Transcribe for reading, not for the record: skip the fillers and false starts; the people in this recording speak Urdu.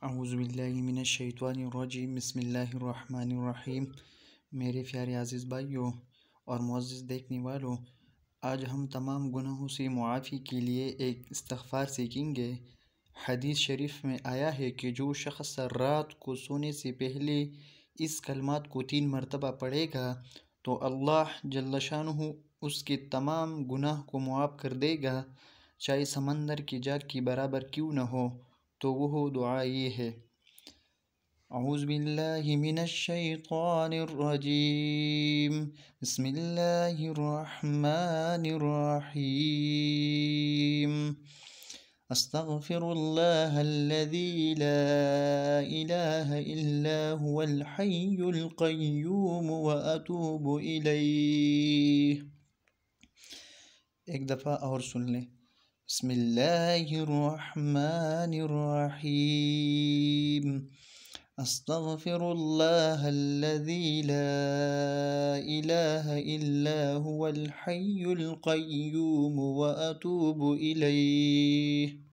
اعوذ باللہ من الشیطان الرجیم، بسم اللہ الرحمن الرحیم۔ میرے پیارے عزیز بھائیوں اور معزز دیکھنے والوں، آج ہم تمام گناہوں سے معافی کے لیے ایک استغفار سیکھیں گے۔ حدیث شریف میں آیا ہے کہ جو شخص رات کو سونے سے پہلے اس کلمات کو 3 مرتبہ پڑھے گا تو اللہ جل شانہ اس کے تمام گناہ کو معاف کر دے گا، چاہے سمندر کی جاگ کی برابر کیوں نہ ہو۔ تو وہ دعا یہ ہے: اعوذ باللہ من الشیطان الرجیم، بسم اللہ الرحمن الرحیم، استغفر اللہ الذی لا الہ الا هو الحی القیوم واتوب الیہ۔ ایک دفعہ اور سن لیں۔ بسم اللہ الرحمن الرحیم، استغفر اللہ الذی لا الہ الا هو الحی القیوم واتوب الیہ۔